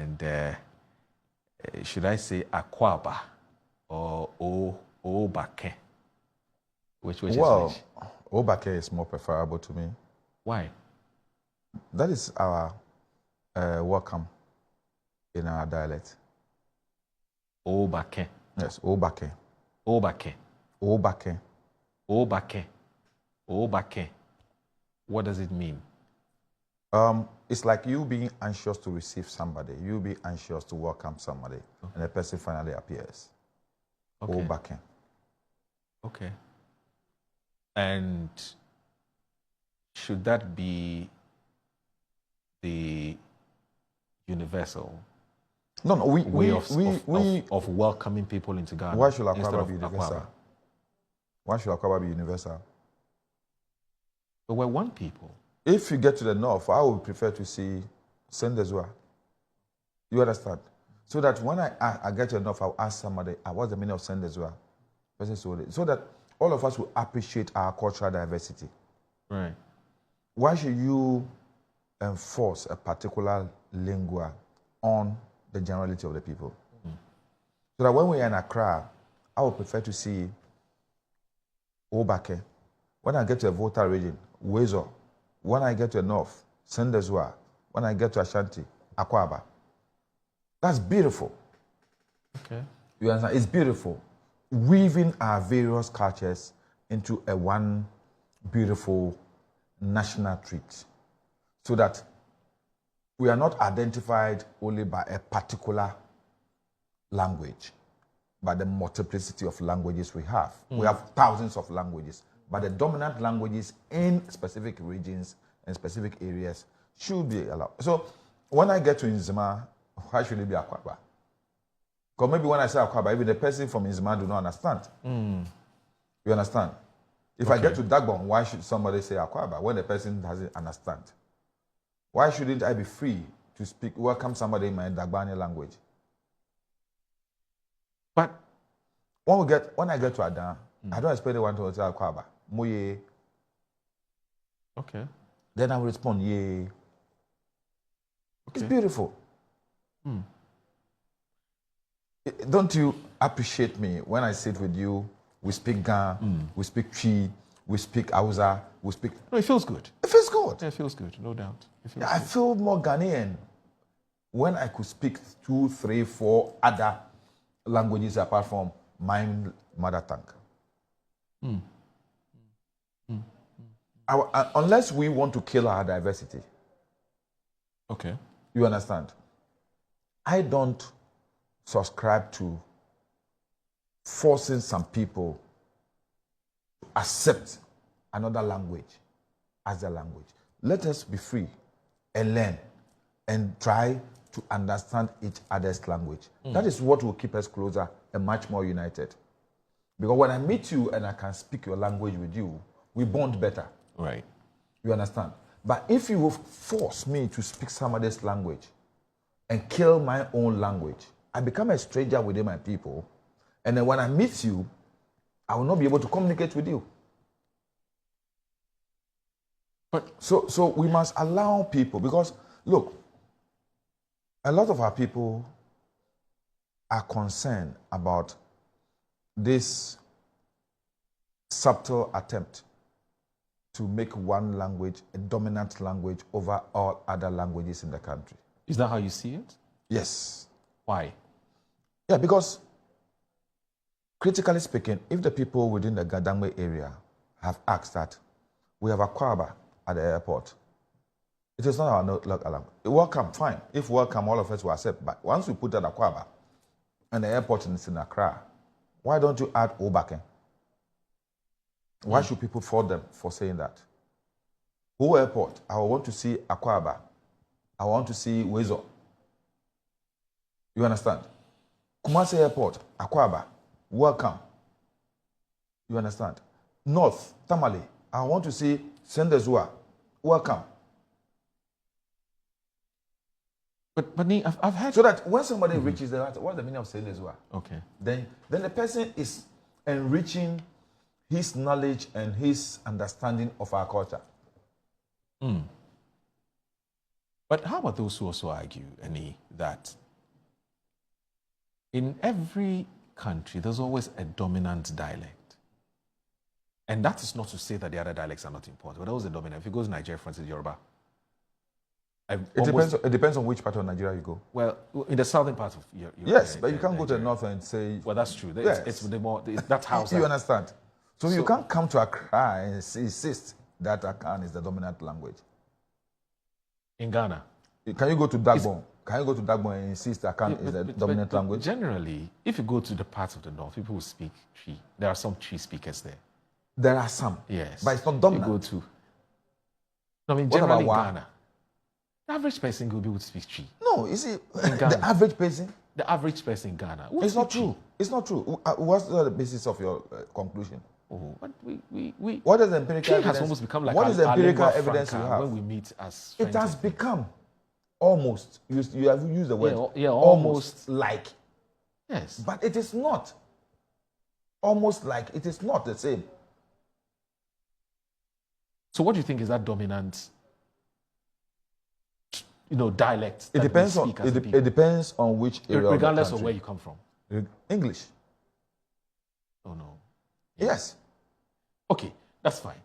And should I say Akwaba or Obake? Which is which? Obake is more preferable to me. Why? That is our welcome in our dialect. Obake. Yes, Obake. Obake. Obake. Obake. Obake. What does it mean? It's like you being anxious to receive somebody, you be anxious to welcome somebody, and the person finally appears. Okay. Obake. Okay. And should that be the universal way of welcoming people into Ghana? Why should Akwaba be universal? Akwaba? Why should Akwaba be universal? But we're one people. If you get to the north, I would prefer to see Sendezua. You understand? So that when I get to the north, I'll ask somebody, what's the meaning of Sendezua? So that all of us will appreciate our cultural diversity. Right. Why should you enforce a particular lingua on the generality of the people? So that when we are in Accra, I would prefer to see Obake. When I get to a Volta region, Wezo. When I get to the north, Sendezua. When I get to Ashanti, Akwaba. That's beautiful. Okay. You understand? It's beautiful. Weaving our various cultures into a one beautiful national trait, so that we are not identified only by a particular language, by the multiplicity of languages we have. We have thousands of languages, but the dominant languages in specific regions and specific areas should be allowed. So when I get to Nzima, why should it be Akwaba? Because maybe when I say Akwaba, even the person from Nzima do not understand. You understand? If I get to Dagbon, why should somebody say Akwaba when the person doesn't understand? Why shouldn't I be free to speak, welcome somebody in my Dagbani language? But when I get to Adan, I don't expect anyone to say Akwaba. Moye. Okay. Then I will respond, yeah. Okay. It's beautiful. Don't you appreciate me when I sit with you? We speak Ga, we speak Twi, we speak Hausa, we speak. No, it feels good. It feels good. Yeah, it feels good, no doubt. I feel more Ghanaian when I could speak 2, 3, 4 other languages apart from my mother tongue. Unless we want to kill our diversity. Okay. You understand? I don't subscribe to forcing some people to accept another language as their language. Let us be free and learn and try to understand each other's language. That is what will keep us closer and much more united. Because when I meet you and I can speak your language with you, we bond better. Right. You understand? But if you will force me to speak somebody's language and kill my own language, I become a stranger within my people. And then when I meet you, I will not be able to communicate with you. But so we must allow people, because look, a lot of our people are concerned about this subtle attempt to make one language a dominant language over all other languages in the country. Is that how you see it? Yes. Why? Yeah, because critically speaking, if the people within the Gadangme area have asked that we have a Akwaba at the airport, it is not our local language. Welcome, fine. If welcome, all of us will accept. But once we put that Akwaba and the airport is in Accra, why don't you add Obake? Why should people fault them for saying that? Who airport? I want to see Akwaba. I want to see Wezo. You understand? Kumasi Airport, Akwaba, welcome. You understand? North, Tamale, I want to see Sendezua, welcome. But Nii, I've had... So that when somebody reaches the heart, what's the meaning of Sendezua? Okay. Then the person is enriching his knowledge and his understanding of our culture. But how about those who also argue, Nii, that in every country, there's always a dominant dialect? And that is not to say that the other dialects are not important, but always a dominant. If you go to Nigeria, for instance, Yoruba. It depends on which part of Nigeria you go. Well, in the southern part of Europe. Yes, but you can't go to the north and say... Well, that's true. Yes. It's the more... That's how... You understand? So you can't come to Accra and insist that Akan is the dominant language. In Ghana. Can you go to Dagbon? Can you go to Dagbon and insist Akan is the dominant language? Generally, if you go to the parts of the north, people will speak Twi. There are some Twi speakers there. There are some. Yes. But it's not dominant. You go to... No, I mean, What generally in about Ghana, the average person will be able to speak Twi. No, you see, the average person... The average person in Ghana... It's not true. It's not true. What's the basis of your conclusion? Oh, but what is the empirical Twi evidence? has almost become like what is the empirical lingua evidence you franca have? when we meet as It friends has and become almost. You have used the word. Yeah, almost like. Yes. But it is not. Almost like. It is not the same. So what do you think is that dominant, dialect? It depends on it depends on which area. Regardless of, of where you come from. English. Oh no. Yes. Okay, that's fine.